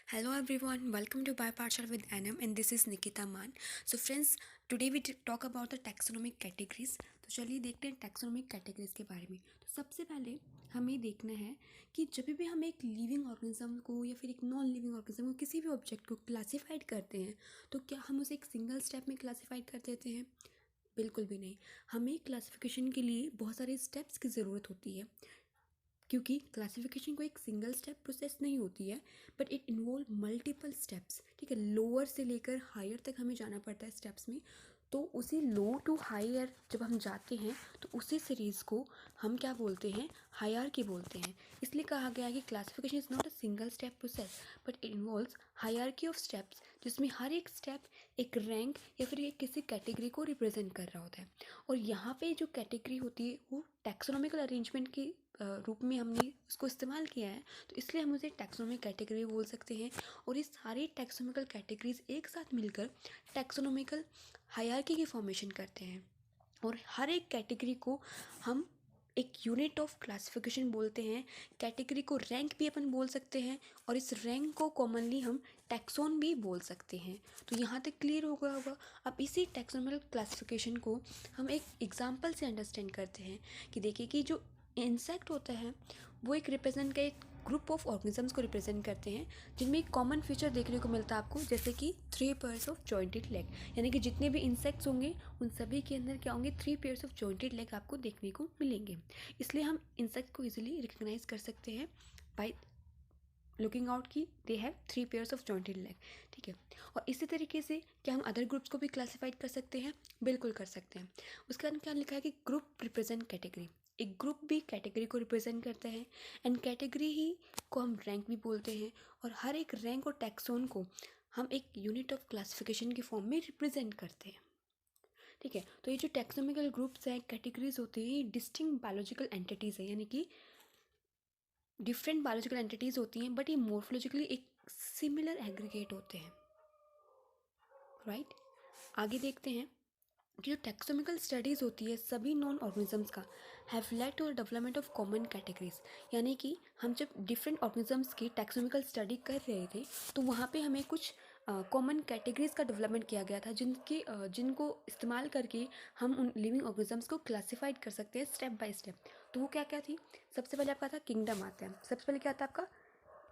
Hello everyone, welcome to Bipartial with Anam and this is Nikita Man. So friends, today we talk about the taxonomic categories. तो चलिए देखते हैं taxonomic categories के बारे में। तो सबसे पहले हमें देखना है कि जब भी हम एक लिविंग ऑर्गेनिज्म को या फिर एक नॉन लिविंग ऑर्गेनिज्म को किसी भी ऑब्जेक्ट को क्लासिफाइड करते हैं तो क्या हम उसे एक सिंगल स्टेप में क्लासिफाइड कर देते हैं? बिल्कुल भी नहीं। हमें क्लासिफिकेशन के लिए बहुत सारे स्टेप्स की ज़रूरत होती है, क्योंकि क्लासिफिकेशन को एक सिंगल स्टेप प्रोसेस नहीं होती है, but it involve multiple steps. ठीक है, लोअर से लेकर हायर तक हमें जाना पड़ता है स्टेप्स में। तो उसी लो टू हायर जब हम जाते हैं तो उसी सीरीज़ को हम क्या बोलते हैं, हायरार्की बोलते हैं। इसलिए कहा गया है कि classification is not a single step process but it involves hierarchy of steps, जिसमें हर एक स्टेप एक रैंक या फिर एक किसी कैटेगरी को रिप्रेजेंट कर रहा होता है। और यहाँ पे जो कैटेगरी होती है वो टैक्सोनॉमिकल अरेंजमेंट की रूप में हमने उसको इस्तेमाल किया है, तो इसलिए हम उसे टैक्सोनॉमिक कैटेगरी बोल सकते हैं। और ये सारी टैक्सोनॉमिकल कैटेगरीज एक साथ मिलकर टैक्सोनॉमिकल हायरार्की की फॉर्मेशन करते हैं। और हर एक कैटेगरी को हम एक यूनिट ऑफ क्लासिफिकेशन बोलते हैं। कैटेगरी को रैंक भी अपन बोल सकते हैं और इस रैंक को कॉमनली हम टैक्सोन भी बोल सकते हैं। तो यहाँ तक क्लियर हो गया होगा। अब इसी टैक्सोनॉमिकल क्लासिफिकेशन को हम एक एग्जांपल से अंडरस्टैंड करते हैं कि देखिए कि जो इंसेक्ट होता है वो एक रिप्रेजेंट का एक ग्रुप ऑफ ऑर्गेनिजम्स को रिप्रेजेंट करते हैं, जिनमें एक कॉमन फीचर देखने को मिलता है आपको, जैसे कि 3 पेयर्स ऑफ जॉइंटेड लेग। यानी कि जितने भी इंसेक्ट्स होंगे उन सभी के अंदर क्या होंगे, 3 पेयर्स ऑफ जॉइंटेड लेग आपको देखने को मिलेंगे। इसलिए हम इंसेक्ट को इजीली रिकग्नाइज कर सकते हैं बाय लुकिंग आउट की they have 3 pairs of jointed leg. ठीक है, और इसी तरीके से क्या हम अदर ग्रुप्स को भी क्लासीफाइड कर सकते हैं? बिल्कुल कर सकते हैं। उसके बाद क्या लिखा है कि ग्रुप रिप्रेजेंट कैटेगरी। एक ग्रुप भी कैटेगरी को रिप्रेजेंट करता है एंड कैटेगरी ही को हम रैंक भी बोलते हैं। और हर एक रैंक और टैक्सोन को हम एक यूनिट ऑफ क्लासिफिकेशन की फॉर्म में रिप्रेजेंट करते हैं। ठीक है, तो ये जो टैक्सोनॉमिकल ग्रुप्स हैं, कैटेगरीज होती हैं, ये डिस्टिंक्ट बायोलॉजिकल एंटिटीज़ है, यानी कि डिफरेंट बायोलॉजिकल एंटिटीज़ होती हैं, बट ये मोर्फोलॉजिकली एक सिमिलर एग्रीगेट होते हैं। राइट, आगे देखते हैं कि जो टैक्सोनॉमिकल स्टडीज़ होती है सभी नॉन ऑर्गेनिजम्स का have led to the development of common categories. यानी कि हम जब डिफरेंट ऑर्गेनिजम्स की टैक्सोनॉमिकल स्टडी कर रहे थे तो वहाँ पे हमें कुछ कॉमन कैटेगरीज का डेवलपमेंट किया गया था, जिनको इस्तेमाल करके हम उन लिविंग ऑर्गेनिजम्स को क्लासिफाइड कर सकते हैं स्टेप बाय स्टेप। तो वो क्या क्या थी? सबसे पहले आपका था किंगडम आता है। सबसे पहले क्या आता है आपका?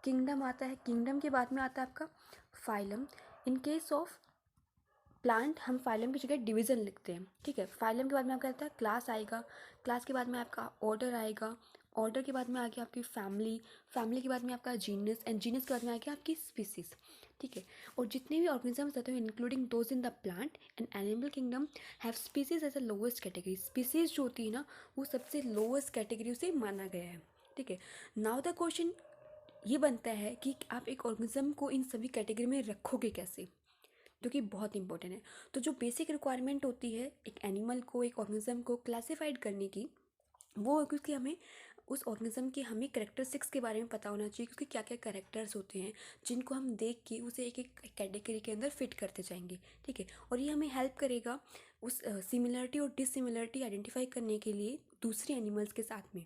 किंगडम आता है। किंगडम के बाद में आता है आपका phylum. In case of plant हम फाइलम की जगह डिवीज़न लिखते हैं। ठीक है, फाइलम के बाद में आपका आता है क्लास आएगा। क्लास के बाद में आपका ऑर्डर आएगा। ऑर्डर के बाद में आ गया आपकी फैमिली। फैमिली के बाद में आपका जीनस एंड जीनस के बाद में आ गया आपकी स्पीसीज। ठीक है, और जितने भी ऑर्गेनिजम्स रहते हैं including those in the plant and animal kingdom have species as a lowest category. Species जो होती है ना वो सबसे लोएस्ट कैटेगरी से माना गया है। ठीक है, नाउ द क्वेश्चन ये बनता है कि आप एक ऑर्गेनिज्म को इन सभी कैटेगरी में रखोगे कैसे, जो कि बहुत इंपॉर्टेंट है। तो जो बेसिक रिक्वायरमेंट होती है एक एनिमल को, एक ऑर्गेनिज्म को क्लासिफाइड करने की, वो है क्योंकि हमें उस ऑर्गेनिज्म के हमें करेक्टरिस्टिक्स के बारे में पता होना चाहिए, क्योंकि क्या क्या करेक्टर्स होते हैं जिनको हम देख के उसे एक एक कैटेगरी के अंदर फिट करते जाएंगे। ठीक है, और ये हमें हेल्प करेगा उस सिमिलरिटी और डिसिमिलरिटी आइडेंटिफाई करने के लिए दूसरे एनिमल्स के साथ में।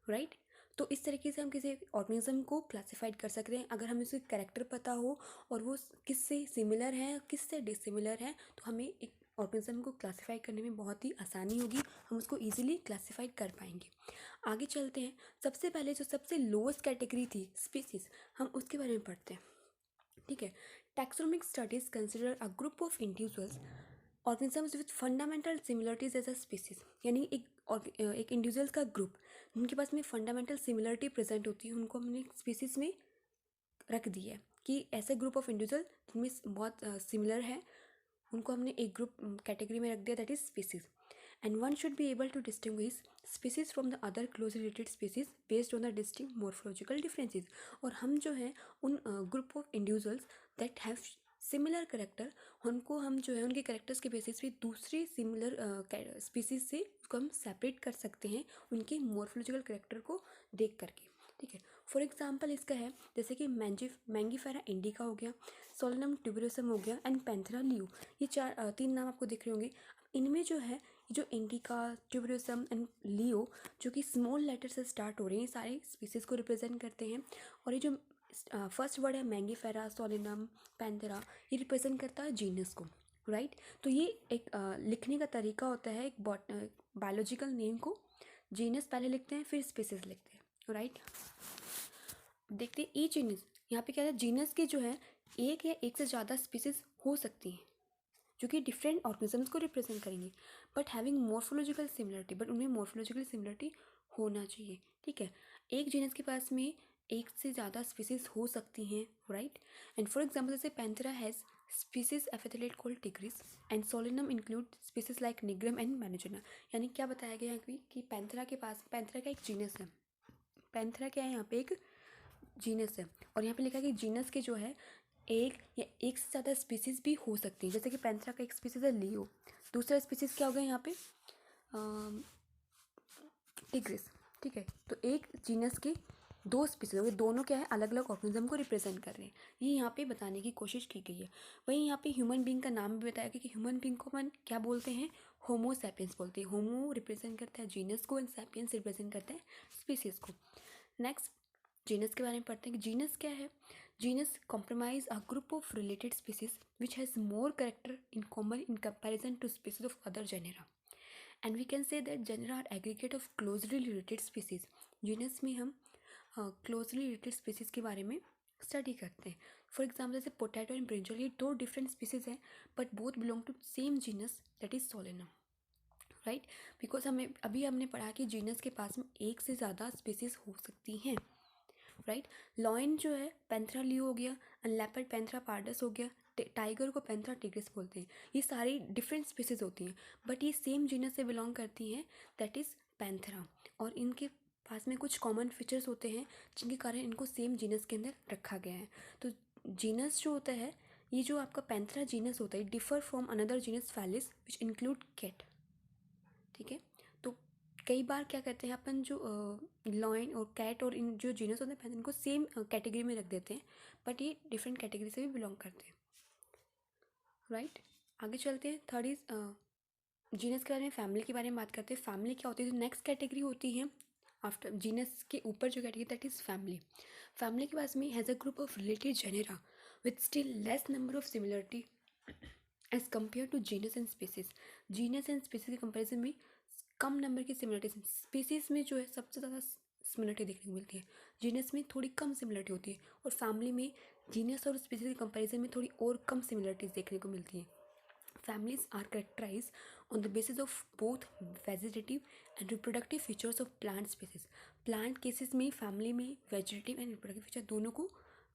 राइट, तो इस तरीके से हम किसी ऑर्गेनिज्म को क्लासिफाइड कर सकते हैं अगर हमें उसके कैरेक्टर पता हो और वो किससे सिमिलर है किससे डिसिमिलर है, तो हमें एक ऑर्गेनिज्म को क्लासिफाई करने में बहुत ही आसानी होगी, हम उसको इजीली क्लासिफाइड कर पाएंगे। आगे चलते हैं। सबसे पहले जो सबसे लोएस्ट कैटेगरी थी स्पीसीज, हम उसके बारे में पढ़ते हैं। ठीक है, taxonomic studies consider a group of individuals organisms with fundamental similarities as a species. यानी एक इंडिविजुअल्स का ग्रुप जिनके पास में फंडामेंटल सिमिलरिटी प्रेजेंट होती है उनको हमने स्पीसीज में रख दी है, कि ऐसे ग्रुप ऑफ इंडिविजुअल जिनमें बहुत सिमिलर है उनको हमने एक ग्रुप कैटेगरी में रख दिया, that is species. And one should be able to distinguish species from the other close related species based on the distinct morphological differences. और हम जो है उन group of individuals that have similar character, उनको हम जो है उनके करेक्टर्स के बेसिस पे दूसरी सिमिलर स्पीसीज से उसको हम सेपरेट कर सकते हैं उनके मॉर्फोलॉजिकल करेक्टर को देख करके। ठीक है, फॉर एग्जांपल इसका है जैसे कि मैंगीफेरा इंडिका हो गया, सोलेनम ट्यूबरोसम हो गया एंड पैंथेरा लियो। ये तीन नाम आपको दिख रहे होंगे। इनमें जो है जो इंडिका, ट्यूबरोसम एंड लियो जो कि स्मॉल लेटर से स्टार्ट हो रहे हैं, सारे स्पीसीज को रिप्रेजेंट करते हैं। और ये जो फर्स्ट वर्ड है मैंगीफेरा, सोलेनम, पैंथेरा, ये रिप्रेजेंट करता है जीनस को, राइट। तो ये एक लिखने का तरीका होता है, एक बायोलॉजिकल नेम को जीनस पहले लिखते हैं फिर स्पीसीज लिखते हैं, राइट। देखते हैं ई जीनस, यहाँ पे क्या है, जीनस के जो है एक या एक से ज़्यादा स्पीसीज हो सकती हैं जो कि डिफरेंट ऑर्गेनिजम्स को रिप्रेजेंट करेंगे, but having morphological similarity, but उनमें मॉर्फोलॉजिकल सिमिलरिटी होना चाहिए, ठीक है। एक जीनस के पास में एक से ज़्यादा स्पीसीज हो सकती हैं, राइट। एंड फॉर एग्जाम्पल जैसे Panthera has species epithet called tigris and Solanum include species like nigrum and melongena. यानी क्या बताया गया है कि पैंथेरा के पास, पैंथेरा का एक जीनस है, पैंथेरा क्या है यहाँ पे, एक जीनस है, और यहाँ पे लिखा है कि जीनस के जो है एक या एक से ज़्यादा स्पीसीज भी हो सकती है। जैसे कि पैंथेरा का एक स्पीसीज है लियो, दूसरा स्पीसीज क्या हो गया यहाँ पे, टिग्रिस, ठीक है। तो एक जीनस के दो स्पीसीज हो गए, दोनों क्या है, अलग अलग ऑर्गेनिज्म को रिप्रेजेंट कर रहे हैं, ये यहाँ पे बताने की कोशिश की गई है। वहीं यहाँ पे ह्यूमन बींग का नाम भी बताया गया कि ह्यूमन बींग को अपन क्या बोलते हैं, होमो सैपियंस बोलते हैं। होमो रिप्रेजेंट करता है जीनस को एंड सैपियंस रिप्रेजेंट करता है स्पीसीज को। नेक्स्ट जीनस के बारे में पढ़ते हैं कि जीनस क्या है। Genus comprise a group of related species which has more character in common in comparison to species of other genera, and we can say that genera are aggregate of closely related species। Genus में हम closely related species के बारे में study करते हैं। For example जैसे potato and brinjal, ये दो डिफरेंट स्पीसीज हैं but both belong to same genus that is Solanum, right. Because हमने पढ़ा कि जीनस के पास में एक से ज़्यादा स्पीसीज हो सकती हैं, राइट। लॉयन जो है पैंथेरा लियो हो गया, एंड लेपर्ड पैंथेरा पार्डस हो गया, टाइगर को पैंथेरा टिग्रिस बोलते हैं। ये सारी डिफरेंट स्पीसीज होती हैं बट ये सेम जीनस से बिलोंग करती हैं, दैट इज़ पैंथेरा। और इनके पास में कुछ कॉमन फीचर्स होते हैं जिनके कारण इनको सेम जीनस के अंदर रखा गया है। तो जीनस जो होता है, ये जो आपका पैंथेरा जीनस होता है, differ from another genus Felis which include cat, ठीक है। तो कई बार क्या करते हैं अपन, जो लॉयन और कैट और इन जो जीनस होते हैं इनको सेम कैटेगरी में रख देते हैं बट ये डिफरेंट कैटेगरी से भी बिलोंग करते हैं, राइट। आगे चलते हैं, थर्ड इज जीनस के बारे में, फैमिली के बारे में बात करते हैं। फैमिली क्या होती है, जो नेक्स्ट कैटेगरी होती है आफ्टर जीनस के ऊपर जो category, that is family. Family के पास में has a group of related genera with still less number of similarity as compare to genus and species. Genus and species के कंपेरिजन में कम नंबर की सिमिलरिटीज, स्पीसीज में जो है सबसे ज़्यादा सिमिलरिटी देखने को मिलती है, जीनस में थोड़ी कम सिमिलरिटी होती है, और फैमिली में जीनस और स्पीसीज के कंपैरिजन में थोड़ी और कम सिमिलरिटीज देखने को मिलती है। Families are characterized on the basis of both vegetative and reproductive features of plant species। Plant cases में family में vegetative and reproductive feature दोनों को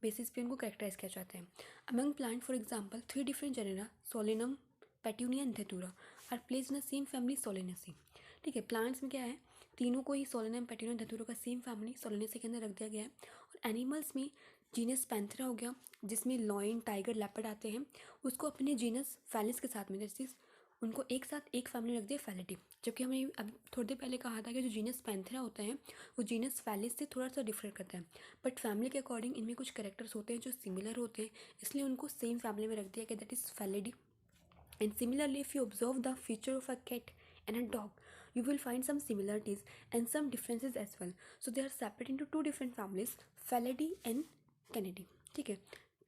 बेसिस पे उनको कैरेक्टराइज किया जाता है। Among plant for example 3 different genera Solanum, Petunia and Datura are placed in the same family Solanaceae। ठीक है, प्लांट्स में क्या है, तीनों को ही सोलेनम, पेट्यूनिया, धतूरा का सेम फैमिली सोलेनेसी के अंदर रख दिया गया है। और एनिमल्स में जीनस पैंथेरा हो गया जिसमें लॉयन, टाइगर, लेपर्ड आते हैं, उसको अपने जीनस फैलिस के साथ में, जैसे उनको एक साथ एक फैमिली रख दिया फैलिडी। जबकि हमने अब थोड़ी देर पहले कहा था कि जो जीनस पैंथेरा होता है वो जीनस फैलिस से थोड़ा सा डिफर करता है, बट फैमिली के अकॉर्डिंग इनमें कुछ कैरेक्टर्स होते हैं जो सिमिलर होते हैं, इसलिए उनको सेम फैमिली में रख दिया गया, that is Felidae. And similarly, if you observe the feature of a cat and a dog, you will find some similarities and some differences as well. So they are separate into two different families, Felidae and Canidae। ठीक है,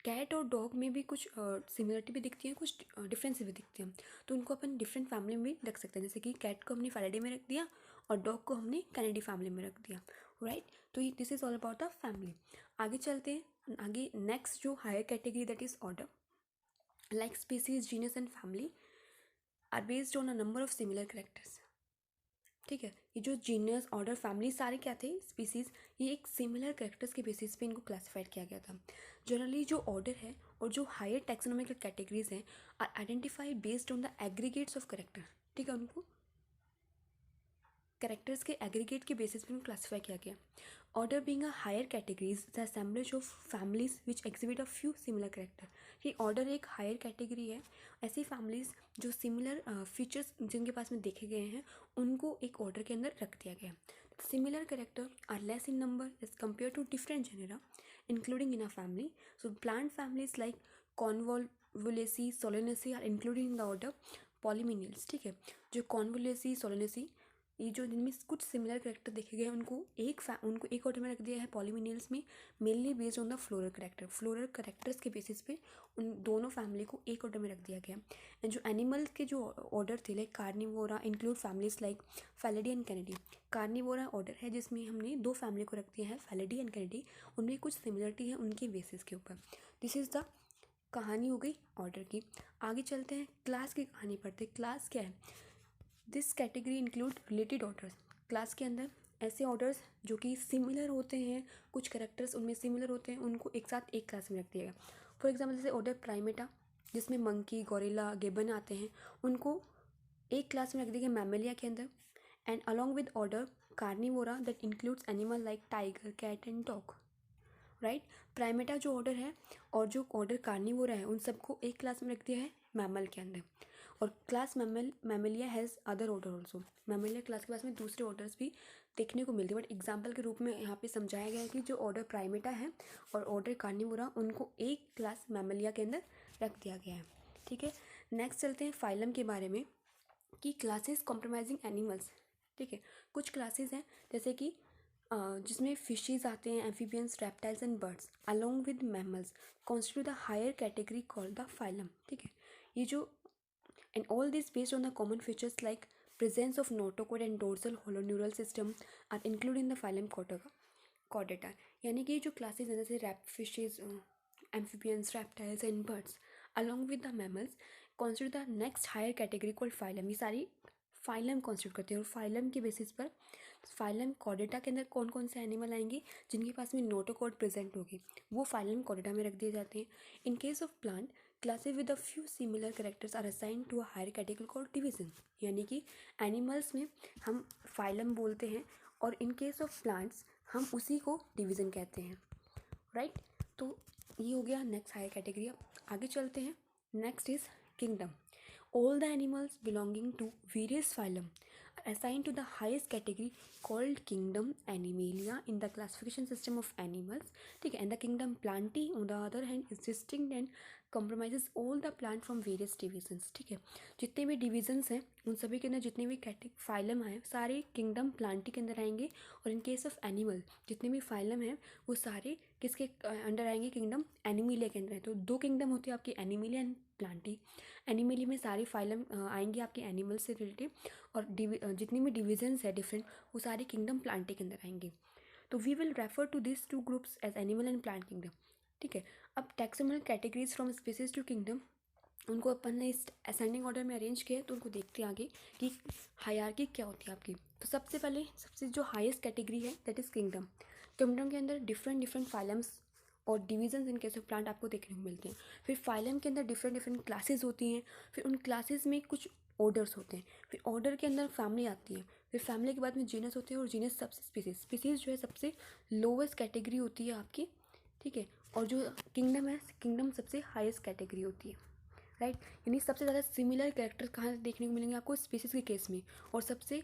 cat और dog में भी कुछ similarity भी दिखती है, कुछ डिफरेंस भी दिखते हैं, तो उनको अपन डिफरेंट फैमिली में भी रख सकते हैं। जैसे कि कैट को हमने फैलिडे में रख दिया और डॉग को हमने कैनिडी फैमिली में रख दिया, राइट। तो ये this is all about the family. आगे चलते हैं, आगे नेक्स्ट जो higher category that is order, like species, genus and family are based on a number of similar characters। ठीक है, ये जो जीनियस, ऑर्डर, फैमिली सारे क्या थे, स्पीसीज, ये एक सिमिलर कैरेक्टर्स के बेसिस पे इनको क्लासिफाइड किया गया था। जनरली जो ऑर्डर है और जो हायर टैक्सोनॉमिकल कैटेगरीज हैं are identified based on the aggregates of character. ठीक है, उनको कैरेक्टर्स के एग्रीगेट के बेसिस पे क्लासिफाई किया गया। Order being a higher categories the assemblage of families which exhibit a few similar character. ये ऑर्डर एक हायर कैटेगरी है, ऐसी फैमिलीज जो सिमिलर फीचर्स जिनके पास में देखे गए हैं उनको एक ऑर्डर के अंदर रख दिया गया। Similar characters are less in number as compare to different genera including in a family. So plant families like Convolvulaceae, Solanaceae are including in the order Polemoniales. ठीक है, जो कॉन्वोल्युलेसी, सोलेनेसी ये जो जिनमें कुछ सिमिलर कैरेक्टर देखे गए उनको एक ऑर्डर में रख दिया है पॉलीमिनियल्स में, mainly based on the floral characters के बेसिस पे उन दोनों फैमिली को एक ऑर्डर में रख दिया गया। एंड जो एनिमल्स के जो ऑर्डर थे like Carnivora include families like Felidae and Canidae. Carnivora order है जिसमें हमने दो फैमिली को रख दिया है फैलिडी एंड कैनिडी, उनमें कुछ सिमिलरिटी है उनके बेसिस के ऊपर। दिस इज़ द कहानी हो गई ऑर्डर की। आगे चलते हैं क्लास की कहानी पढ़ते। क्लास क्या है? This category include related orders. Class के अंदर ऐसे ऑर्डर्स जो कि सिमिलर होते हैं, कुछ कैरेक्टर्स उनमें सिमिलर होते हैं, उनको एक साथ एक क्लास में रख दिया गया। फॉर एग्जाम्पल जैसे ऑर्डर प्राइमेटा जिसमें मंकी, गोरिल्ला, गिबन आते हैं, उनको एक क्लास में रख दिया गया मैमेलिया के अंदर। And along with order carnivora that includes animal like tiger, cat and dog. Right, primata जो ऑर्डर है और जो ऑर्डर कार्निवोरा है उन सबको एक क्लास में रख दिया है मैमल के अंदर। और class Mammalia has other order also. Mammalia class के पास में दूसरे ऑर्डर्स भी देखने को मिलते हैं, बट एग्जाम्पल के रूप में यहाँ पे समझाया गया है कि जो ऑर्डर प्राइमेटा है और ऑर्डर कार्निवोरा उनको एक क्लास मैमेलिया के अंदर रख दिया गया है। ठीक है, नेक्स्ट चलते हैं फाइलम के बारे में कि क्लासेस कॉम्प्रोमाइजिंग एनिमल्स। ठीक है, कुछ क्लासेस हैं जैसे कि जिसमें फिशेज आते हैं, amphibians, reptiles and birds along with mammals constitute the higher category called the phylum. ठीक है, ये जो and all this based on the common features like presence of notochord and dorsal holoneural system are included in the phylum Chordata। यानी कि जो classes हैं जैसे रैप fishes, amphibians, reptiles and birds along with the mammals constitute the next higher category called phylum. ये सारी phylum constitute करते हैं। और फाइलम के बेसिस पर फाइलम कॉर्डेटा के अंदर कौन कौन से एनिमल आएंगे जिनके पास में नोटोकॉर्ड प्रेजेंट होगी, वो फाइलम कॉर्डेटा में रख दिए जाते हैं। In case of plant classes with a few similar characters are assign to a higher category called division. यानी कि एनिमल्स में हम फाइलम बोलते हैं और इन केस ऑफ प्लांट्स हम उसी को डिवीज़न कहते हैं। राइट, तो ये हो गया नेक्स्ट हायर कैटेगरी। अब आगे चलते हैं। Next is kingdom. All the animals belonging to various phylum are assigned to the highest category called kingdom Animalia in the classification system of animals. ठीक है, and the kingdom Plantae on the other hand is distinct and comprises all the plant from various divisions। ठीक है, जितने भी divisions हैं उन सभी के अंदर जितने भी फाइलम हैं सारे किंगडम प्लांटी के अंदर आएंगे। और इन केस ऑफ एनिमल जितने भी फाइलम हैं वो सारे किसके अंडर आएंगे? किंगडम एनिमिलिया के अंदर। तो दो किंगडम होते हैं आपके, एनिमिलिया एंड प्लांटी। एनिमली में सारे फाइलम आएंगे आपके एनिमल से रिलेटेड, और जितनी भी डिविजन्स है डिफरेंट वो सारे किंगडम प्लांटी के अंदर आएंगे। तो we will refer to this two groups as animal and plant kingdom. ठीक है, अब taxonomical categories from species to kingdom उनको अपन ने इस असेंडिंग ऑर्डर में अरेंज किया है। तो उनको देखते हैं आगे कि हायरार्की क्या होती है आपकी। तो सबसे पहले सबसे जो हाईएस्ट कैटेगरी है दैट इज़ किंगडम। किंगडम के अंदर डिफरेंट फाइलम्स और divisions in case of plant आपको देखने को मिलते हैं। फिर फाइलम के अंदर डिफरेंट क्लासेस होती हैं। फिर उन क्लासेस में कुछ ऑर्डर्स होते हैं। फिर ऑर्डर के अंदर फैमिली आती है। फिर फैमिली के बाद में जीनस होते हैं और जीनस सबसे स्पीसीज जो है सबसे लोवेस्ट कैटेगरी होती है आपकी। ठीक है, और जो किंगडम है किंगडम सबसे हाईएस्ट कैटेगरी होती है। राइट, यानी सबसे ज़्यादा सिमिलर कैरेक्टर कहाँ देखने को मिलेंगे आपको? स्पीसीज के केस में। और सबसे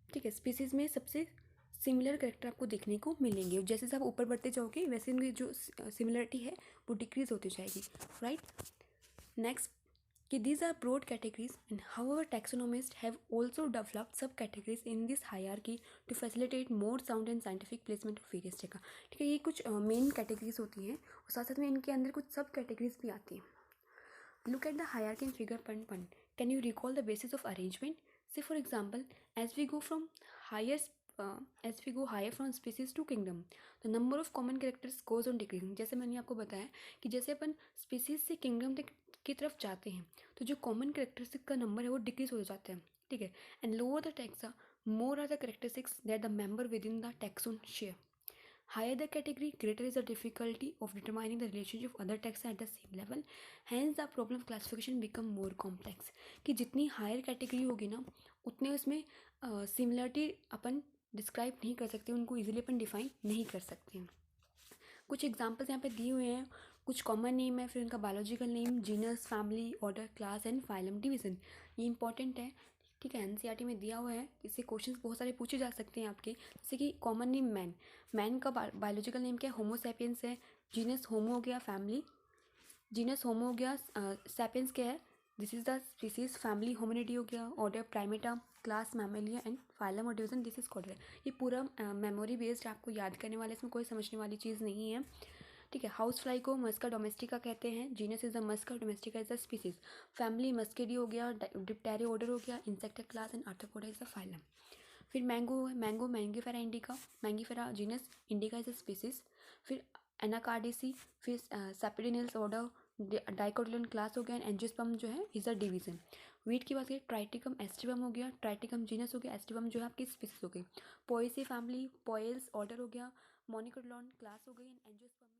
ठीक है, स्पीसीज में सबसे सिमिलर कैरेक्टर आपको देखने को मिलेंगे। जैसे जैसे आप ऊपर बढ़ते जाओगे वैसे इनकी जो सिमिलरिटी है वो डिक्रीज होती जाएगी। राइट, नेक्स्ट कि these are broad categories and however taxonomists have also developed sub categories in this hierarchy to facilitate more sound and scientific placement of various data। ठीक है, ये कुछ मेन कैटेगरीज होती हैं और साथ साथ में इनके अंदर कुछ सब कैटेगरीज भी आती हैं। Look at the hierarchy in figure 1.1. Can you recall the basis of arrangement? Say for example, as we go higher from species to kingdom, the number of common characters goes on decreasing। जैसे मैंने आपको बताया कि जैसे अपन species से kingdom की तरफ जाते हैं तो जो कॉमन कैरेक्टरिस्टिक का नंबर है वो डिक्रीज हो जाता है। ठीक है, and lower the taxa more are the characteristics that the member within the taxon share. Higher the category, greater is the difficulty of determining the relationship of other taxa at the same level. Hence the problem of classification become more complex। कि जितनी higher category होगी ना उतने उसमें similarity अपन describe नहीं कर सकते, उनको इजीली अपन डिफाइन नहीं कर सकते हैं। कुछ एग्जांपल्स यहाँ पे दिए हुए हैं। कुछ कॉमन नेम है, फिर उनका biological name, genus, family, order, class and phylum division. ये इंपॉर्टेंट है। ठीक है, एनसीईआरटी में दिया हुआ है। इससे क्वेश्चंस बहुत सारे पूछे जा सकते हैं आपके। जैसे कि कॉमन नेम मैन का बायोलॉजिकल नेम क्या है? होमो सैपियंस है। जीनस होमो हो गया, फैमिली जीनस होमो हो गया, सैपियंस क्या है? This is the species. Family Hominidae हो गया, order Primata, class Mammalia and phylum और डिवीजन दिस इज कॉर्डर। ये पूरा मेमोरी बेस्ड आपको याद करने वाला, इसमें कोई समझने वाली चीज़ नहीं है, ठीक है। हाउस फ्लाई को मस्का डोमेस्टिका कहते हैं। Genus is the Musca, domestica is the species. Family Muscidae हो गया, डिप्टेरी ऑर्डर हो गया, Insecta class and Arthropoda is the phylum. फिर मैंगो है, mango Mangifera indica, Mangifera genus, indica is a species. फिर एनाकार्डिसी, फिर सेपिडिनल्स ऑर्डर, डाइकोटिलन क्लास हो गया, एंड एंजियोस्पर्म जो है इज अ डिवीजन। वीट की बात करें, ट्राइटिकम एस्टिवम हो गया, ट्राइटिकम जीनस हो गया, एस्टिवम जो है आपकी स्पीसीज हो गई। पोएसी फैमिली, पोएल्स ऑर्डर हो गया, मोनिकोटिलॉन क्लास हो गई, एंड एंजियोस्पर्म